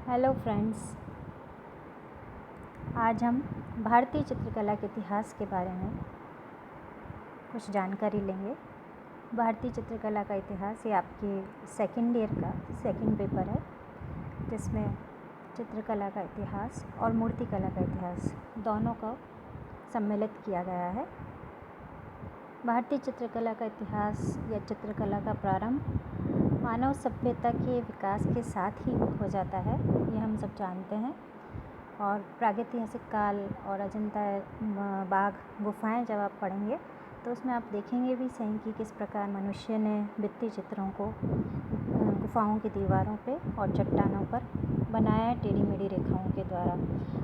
Hello friends, आज हम भारतीय चित्रकला के इतिहास के बारे में कुछ जानकारी लेंगे। भारतीय चित्रकला का इतिहास ये आपके सेकेंड ईयर का सेकंड पेपर है, जिसमें चित्रकला का इतिहास और मूर्तिकला का इतिहास दोनों का सम्मिलित किया गया है। भारतीय चित्रकला का इतिहास या चित्रकला का प्रारंभ मानव सभ्यता के विकास के साथ ही हो जाता है, ये हम सब जानते हैं। और प्रागैतिहासिक काल और अजंता बाघ गुफाएं जब आप पढ़ेंगे तो उसमें आप देखेंगे भी सही कि किस प्रकार मनुष्य ने भित्ति चित्रों को गुफाओं की दीवारों पे और चट्टानों पर बनाया टेढ़ी मेढ़ी रेखाओं के द्वारा,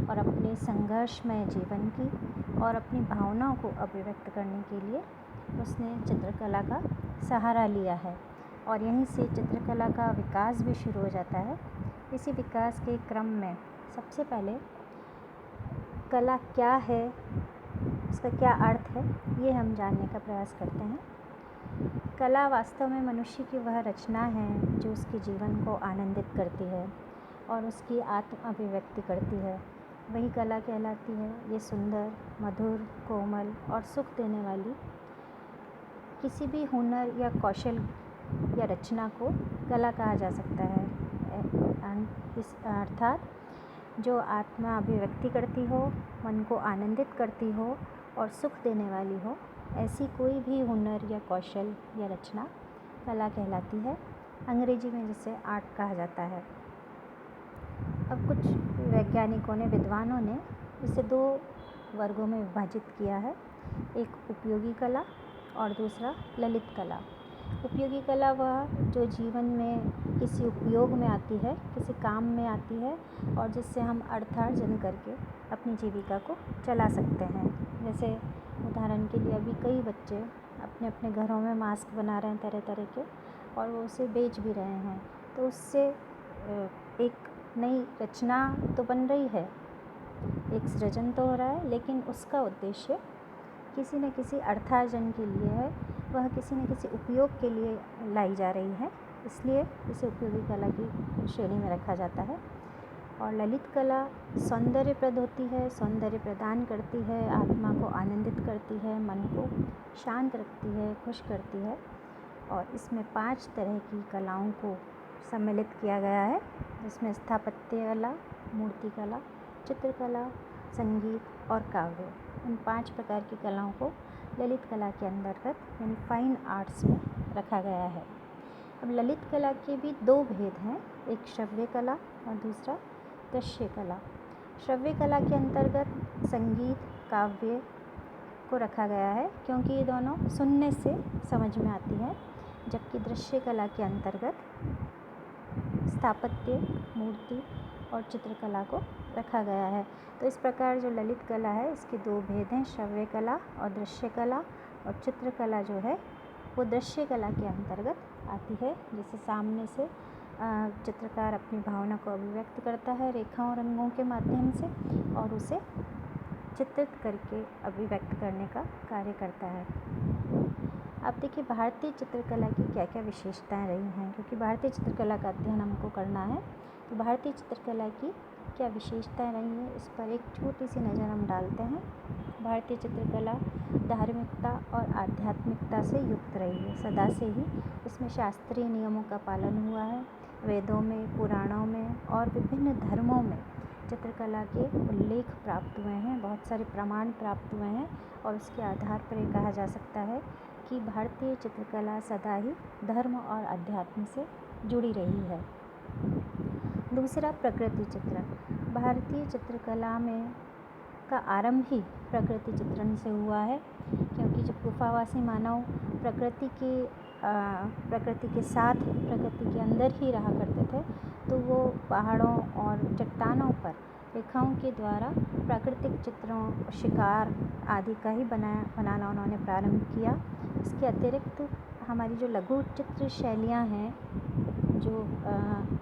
और अपने संघर्षमय जीवन की और अपनी भावनाओं को अभिव्यक्त करने के लिए उसने चित्रकला का सहारा लिया है। और यहीं से चित्रकला का विकास भी शुरू हो जाता है। इसी विकास के क्रम में सबसे पहले कला क्या है, उसका क्या अर्थ है, ये हम जानने का प्रयास करते हैं। कला वास्तव में मनुष्य की वह रचना है जो उसके जीवन को आनंदित करती है और उसकी आत्म अभिव्यक्ति करती है। वही कला कहलाती है। ये सुंदर, मधुर, कोमल और सुख देने वाली किसी भी हुनर या कौशल या रचना को कला कहा जा सकता है। इस अर्थात जो आत्मा अभिव्यक्ति करती हो, मन को आनंदित करती हो और सुख देने वाली हो, ऐसी कोई भी हुनर या कौशल या रचना कला कहलाती है। अंग्रेजी में जिसे आर्ट कहा जाता है। अब कुछ वैज्ञानिकों ने, विद्वानों ने इसे दो वर्गों में विभाजित किया है। एक उपयोगी कला और दूसरा ललित कला। उपयोगी कला वह जो जीवन में किसी उपयोग में आती है, किसी काम में आती है और जिससे हम अर्थार्जन करके अपनी जीविका को चला सकते हैं। जैसे उदाहरण के लिए अभी कई बच्चे अपने अपने घरों में मास्क बना रहे हैं तरह तरह के, और वो उसे बेच भी रहे हैं। तो उससे एक नई रचना तो बन रही है, एक सृजन तो हो रहा है, लेकिन उसका उद्देश्य किसी न किसी अर्थार्जन के लिए है, वह किसी न किसी उपयोग के लिए लाई जा रही है, इसलिए इसे उपयोगी कला की श्रेणी में रखा जाता है। और ललित कला सौंदर्यप्रद होती है, सौंदर्य प्रदान करती है, आत्मा को आनंदित करती है, मन को शांत रखती है, खुश करती है। और इसमें 5 तरह की कलाओं को सम्मिलित किया गया है, जिसमें स्थापत्य कला, मूर्ति कला, चित्रकला, संगीत और काव्य, इन 5 प्रकार की कलाओं को ललित कला के अंतर्गत यानी फाइन आर्ट्स में रखा गया है। अब ललित कला के भी 2 भेद हैं, एक श्रव्य कला और दूसरा दृश्य कला। श्रव्य कला के अंतर्गत संगीत, काव्य को रखा गया है, क्योंकि ये दोनों सुनने से समझ में आती है, जबकि दृश्य कला के अंतर्गत स्थापत्य, मूर्ति और चित्रकला को रखा गया है। तो इस प्रकार जो ललित कला है, इसके 2 भेद हैं, श्रव्य कला और दृश्य कला। और चित्रकला जो है वो दृश्य कला के अंतर्गत आती है, जिसे सामने से चित्रकार अपनी भावना को अभिव्यक्त करता है रेखाओं और रंगों के माध्यम से, और उसे चित्रित करके अभिव्यक्त करने का कार्य करता है। अब देखिए भारतीय चित्रकला की क्या क्या विशेषताएं रही हैं, क्योंकि भारतीय चित्रकला का अध्ययन हमको करना है। तो भारतीय चित्रकला की क्या विशेषताएं रही हैं, इस पर एक छोटी सी नज़र हम डालते हैं। भारतीय चित्रकला धार्मिकता और आध्यात्मिकता से युक्त रही है। सदा से ही इसमें शास्त्रीय नियमों का पालन हुआ है। वेदों में, पुराणों में और विभिन्न धर्मों में चित्रकला के उल्लेख प्राप्त हुए हैं, बहुत सारे प्रमाण प्राप्त हुए हैं, और उसके आधार पर ये कहा जा सकता है कि भारतीय चित्रकला सदा ही धर्म और अध्यात्म से जुड़ी रही है। दूसरा, प्रकृति चित्रण। भारतीय चित्रकला में का आरंभ ही प्रकृति चित्रण से हुआ है, क्योंकि जब गुफावासी मानव प्रकृति के साथ, प्रकृति के अंदर ही रहा करते थे, तो वो पहाड़ों और चट्टानों पर रेखाओं के द्वारा प्राकृतिक चित्रों, शिकार आदि का ही बनाना उन्होंने प्रारंभ किया। इसके अतिरिक्त हमारी जो लघु चित्र शैलियाँ हैं, जो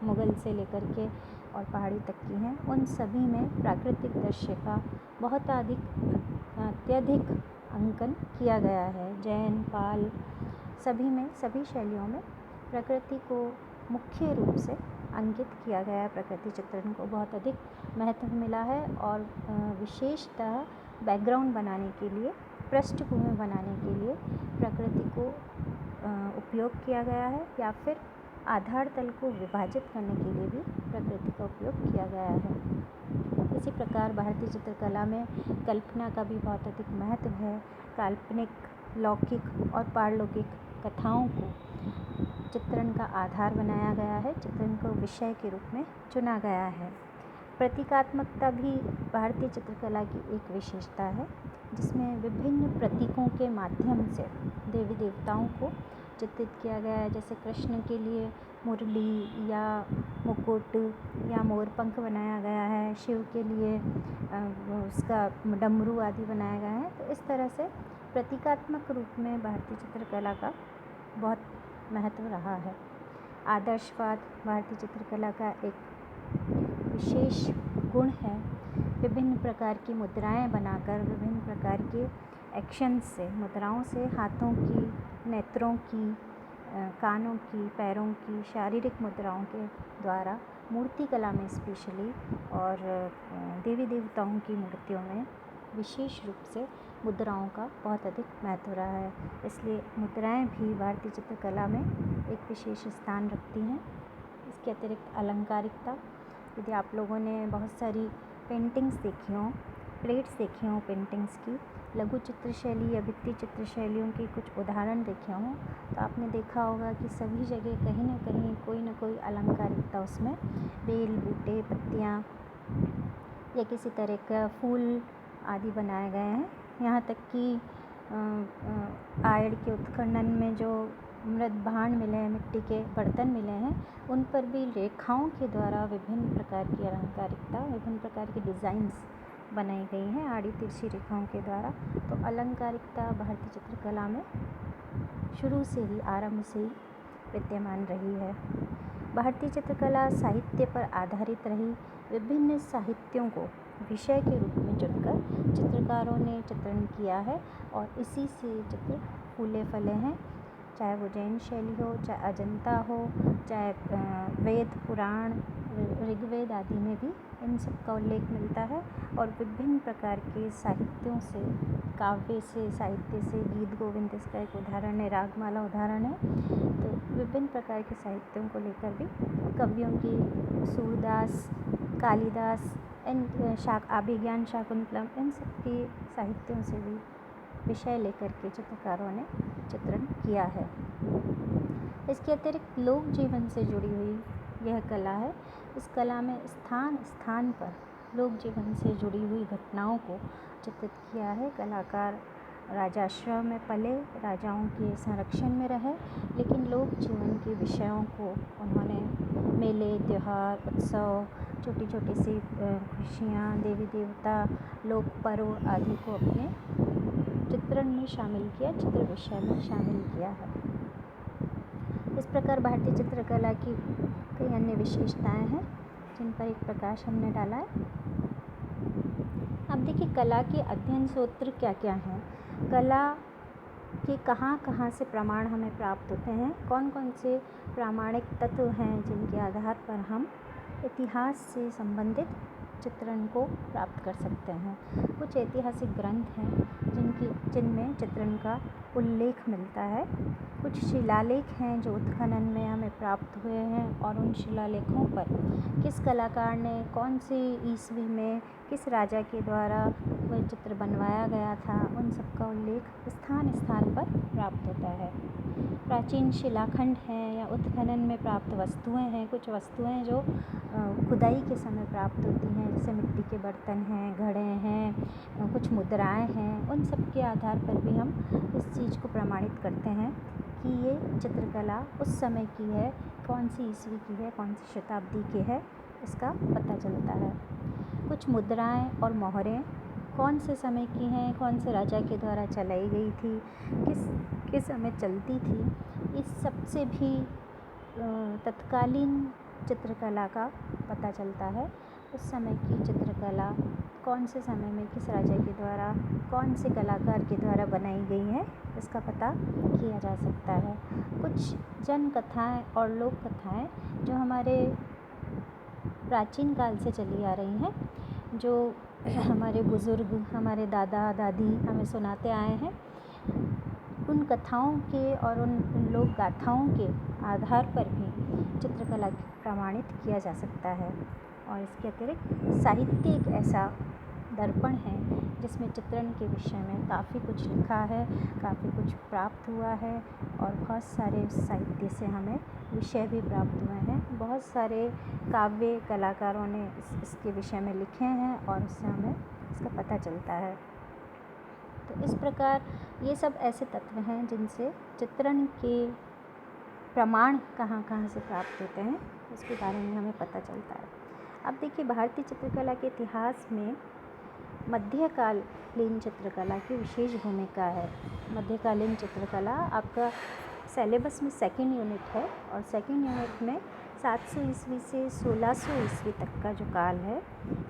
मुग़ल से लेकर के और पहाड़ी तक की हैं, उन सभी में प्राकृतिक दृश्य का बहुत अत्यधिक अंकन किया गया है। जैन, पाल सभी शैलियों में प्रकृति को मुख्य रूप से अंकित किया गया है। प्रकृति चित्रण को बहुत अधिक महत्व मिला है और विशेषतः बैकग्राउंड बनाने के लिए, पृष्ठभूमि बनाने के लिए प्रकृति को उपयोग किया गया है, या फिर आधार तल को विभाजित करने के लिए भी प्रकृति का उपयोग किया गया है। इसी प्रकार भारतीय चित्रकला में कल्पना का भी बहुत अधिक महत्व है। काल्पनिक, लौकिक और पारलौकिक कथाओं को चित्रण का आधार बनाया गया है, चित्रण को विषय के रूप में चुना गया है। प्रतीकात्मकता भी भारतीय चित्रकला की एक विशेषता है, जिसमें विभिन्न प्रतीकों के माध्यम से देवी देवताओं को चित्रित किया गया है। जैसे कृष्ण के लिए मुरली या मुकुट या मोरपंख बनाया गया है, शिव के लिए उसका डमरू आदि बनाया गया है। तो इस तरह से प्रतीकात्मक रूप में भारतीय चित्रकला का बहुत महत्व रहा है। आदर्शवाद भारतीय चित्रकला का एक विशेष गुण है। विभिन्न प्रकार की मुद्राएं बनाकर, विभिन्न प्रकार के एक्शन से, मुद्राओं से हाथों की, नेत्रों की, कानों की, पैरों की, शारीरिक मुद्राओं के द्वारा मूर्ति कला में स्पेशली और देवी देवताओं की मूर्तियों में विशेष रूप से मुद्राओं का बहुत अधिक महत्व रहा है। इसलिए मुद्राएं भी भारतीय चित्रकला में एक विशेष स्थान रखती हैं। इसके अतिरिक्त अलंकारिकता, यदि आप लोगों ने बहुत सारी पेंटिंग्स देखी हों, प्लेट्स देखी हों पेंटिंग्स की, लघु चित्र शैली या भित्ति चित्र शैलियों के कुछ उदाहरण देखे हों, तो आपने देखा होगा कि सभी जगह कहीं ना कहीं कोई ना कोई अलंकारिकता उसमें, बेल, बूटे, पत्तियाँ या किसी तरह का फूल आदि बनाए गए हैं। यहाँ तक कि आयड़ के उत्खनन में जो मृत भांड मिले हैं, मिट्टी के बर्तन मिले हैं, उन पर भी रेखाओं के द्वारा विभिन्न प्रकार की अलंकारिकता, विभिन्न प्रकार की डिज़ाइंस बनाई गई हैं आड़ी तिरछी रेखाओं के द्वारा। तो अलंकारिकता भारतीय चित्रकला में शुरू से ही, आरंभ से ही विद्यमान रही है। भारतीय चित्रकला साहित्य पर आधारित रही। विभिन्न साहित्यों को विषय के रूप में चुनकर चित्रकारों ने चित्रण किया है और इसी से चित्र फूले फले हैं। चाहे वो जैन शैली हो, चाहे अजंता हो, चाहे वेद, पुराण, ऋग्वेद आदि में भी इन सब का उल्लेख मिलता है। और विभिन्न प्रकार के साहित्यों से, काव्य से, साहित्य से, गीत गोविंद इसका एक उदाहरण है, रागमाला उदाहरण है। तो विभिन्न प्रकार के साहित्यों को लेकर भी कवियों की, सूरदास, कालिदास, इन अभिज्ञान शाकुंतलम, इन सब के साहित्यों से भी विषय लेकर के चित्रकारों ने चित्रण किया है। इसके अतिरिक्त लोक जीवन से जुड़ी हुई यह कला है। इस कला में स्थान स्थान पर लोक जीवन से जुड़ी हुई घटनाओं को चित्रित किया है। कलाकार राजाश्रम में पले, राजाओं के संरक्षण में रहे, लेकिन लोक जीवन के विषयों को उन्होंने मेले, त्यौहार, उत्सव, छोटी छोटी सी खुशियाँ, देवी देवता, लोक पर्व आदि को अपने चित्रण में शामिल किया, चित्र विषय में शामिल किया है। इस प्रकार भारतीय चित्रकला की कई अन्य विशेषताएं हैं जिन पर एक प्रकाश हमने डाला है। अब देखिए कला के अध्ययन सूत्र क्या क्या हैं, कला के कहाँ कहाँ से प्रमाण हमें प्राप्त होते हैं, कौन कौन से प्रामाणिक तत्व हैं जिनके आधार पर हम इतिहास से संबंधित चित्रण को प्राप्त कर सकते हैं। कुछ ऐतिहासिक ग्रंथ हैं जिनमें चित्रण का उल्लेख मिलता है। कुछ शिलालेख हैं जो उत्खनन में हमें प्राप्त हुए हैं और उन शिलालेखों पर किस कलाकार ने कौन सी ईस्वी में किस राजा के द्वारा वह चित्र बनवाया गया था, उन सब का उल्लेख स्थान स्थान पर प्राप्त होता है। प्राचीन शिलाखंड हैं या उत्खनन में प्राप्त वस्तुएं हैं। कुछ वस्तुएं जो खुदाई के समय प्राप्त होती हैं, जैसे मिट्टी के बर्तन हैं, घड़े हैं, कुछ मुद्राएं हैं। उन सब के आधार पर भी हम इस चीज़ को प्रमाणित करते हैं कि ये चित्रकला उस समय की है, कौन सी ईस्वी की है, कौन सी शताब्दी की है, इसका पता चलता है। कुछ मुद्राएं और मोहरें कौन से समय की हैं, कौन से राजा के द्वारा चलाई गई थी, किस समय चलती थी, इस सब से भी तत्कालीन चित्रकला का पता चलता है। उस समय की चित्रकला कौन से समय में किस राजा के द्वारा, कौन से कलाकार के द्वारा बनाई गई है, इसका पता किया जा सकता है। कुछ जन कथाएँ और लोक कथाएँ जो हमारे प्राचीन काल से चली आ रही हैं, जो हमारे बुज़ुर्ग, हमारे दादा दादी हमें सुनाते आए हैं। उन कथाओं के और उन लोक गाथाओं के आधार पर भी चित्रकला प्रमाणित किया जा सकता है। और इसके अतिरिक्त साहित्य एक ऐसा दर्पण है जिसमें चित्रण के विषय में काफ़ी कुछ लिखा है, काफ़ी कुछ प्राप्त हुआ है और बहुत सारे साहित्य से हमें विषय भी प्राप्त हुए हैं। बहुत सारे काव्य कलाकारों ने इसके विषय में लिखे हैं और उससे हमें इसका पता चलता है। तो इस प्रकार ये सब ऐसे तत्व हैं जिनसे चित्रण के प्रमाण कहाँ कहाँ से प्राप्त होते हैं उसके बारे में हमें पता चलता है। अब देखिए, भारतीय चित्रकला के इतिहास में मध्यकालीन चित्रकला की विशेष भूमिका है। मध्यकालीन चित्रकला आपका सिलेबस में सेकंड यूनिट है और सेकंड यूनिट में 700 ईस्वी से 1600 ईस्वी तक का जो काल है,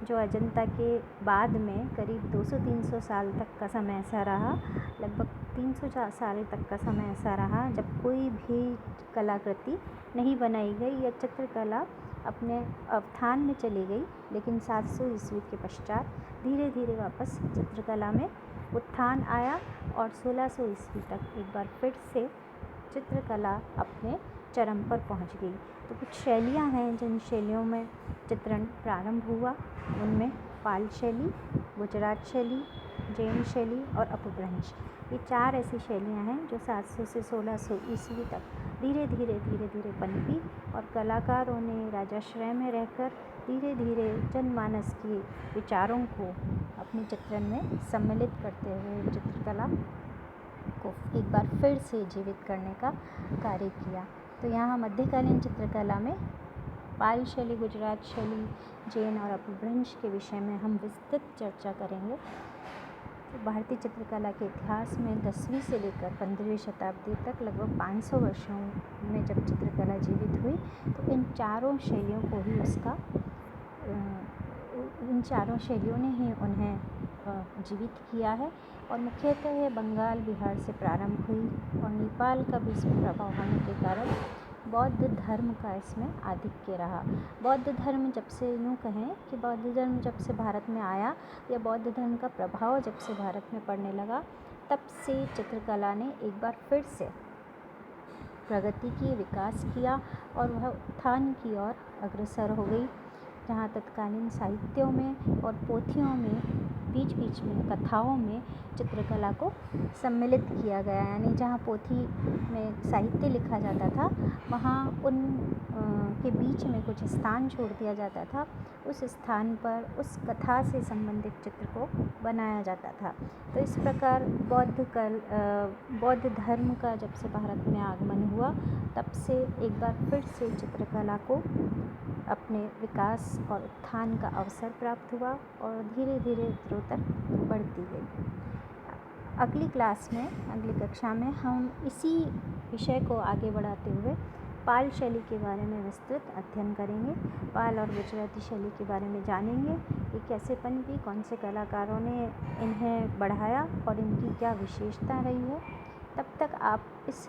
जो अजंता के बाद में करीब 200-300 साल तक का समय ऐसा रहा, लगभग 300 साल तक का समय ऐसा रहा जब कोई भी कलाकृति नहीं बनाई गई या चित्रकला अपने अवधान में चली गई। लेकिन 700 ईस्वी के पश्चात धीरे धीरे वापस चित्रकला में उत्थान आया और 1600 ईस्वी तक एक बार फिर से चित्रकला अपने चरम पर पहुंच गई। तो कुछ शैलियां हैं जिन शैलियों में चित्रण प्रारंभ हुआ, उनमें पाल शैली, गुजरात शैली, जैन शैली और अपभ्रंश, ये 4 ऐसी शैलियां हैं जो 700 से 1600 ईस्वी तक धीरे धीरे पनपी और कलाकारों ने राजाश्रय में रहकर धीरे धीरे जनमानस के विचारों को अपने चित्रण में सम्मिलित करते हुए चित्रकला को एक बार फिर से जीवित करने का कार्य किया। तो यहाँ मध्यकालीन चित्रकला में पाल शैली, गुजरात शैली, जैन और अपभ्रंश के विषय में हम विस्तृत चर्चा करेंगे। तो भारतीय चित्रकला के इतिहास में 10वीं से लेकर 15वीं शताब्दी तक लगभग 500 वर्षों में जब चित्रकला जीवित हुई तो इन चारों शैलियों ने ही उन्हें जीवित किया है। और मुख्यतः यह बंगाल, बिहार से प्रारंभ हुई और नेपाल का भी इसमें प्रभाव होने के कारण बौद्ध धर्म का इसमें आधिक्य रहा। बौद्ध धर्म जब से, यूँ कहें कि बौद्ध धर्म जब से भारत में आया या बौद्ध धर्म का प्रभाव जब से भारत में पड़ने लगा, तब से चित्रकला ने एक बार फिर से प्रगति की, विकास किया और वह उत्थान की ओर अग्रसर हो गई, जहाँ तत्कालीन साहित्यों में और पोथियों में बीच बीच में कथाओं में चित्रकला को सम्मिलित किया गया। यानी जहाँ पोथी में साहित्य लिखा जाता था वहाँ उन के बीच में कुछ स्थान छोड़ दिया जाता था, उस स्थान पर उस कथा से संबंधित चित्र को बनाया जाता था। तो इस प्रकार बौद्ध धर्म का जब से भारत में आगमन हुआ तब से एक बार फिर से चित्रकला को अपने विकास और उत्थान का अवसर प्राप्त हुआ और धीरे धीरे उत्तरोत्तर बढ़ती गई। अगली क्लास में, अगली कक्षा में हम इसी विषय को आगे बढ़ाते हुए पाल शैली के बारे में विस्तृत अध्ययन करेंगे। पाल और गुजराती शैली के बारे में जानेंगे, ये कैसे पनपी, कौन से कलाकारों ने इन्हें बढ़ाया और इनकी क्या विशेषता रही है। तब तक आप इस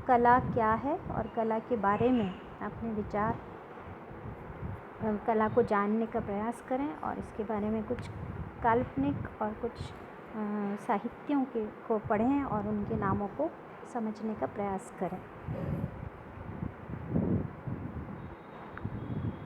कला क्या है और कला के बारे में अपने विचार, कला को जानने का प्रयास करें और इसके बारे में कुछ काल्पनिक और कुछ साहित्यों को पढ़ें और उनके नामों को समझने का प्रयास करें।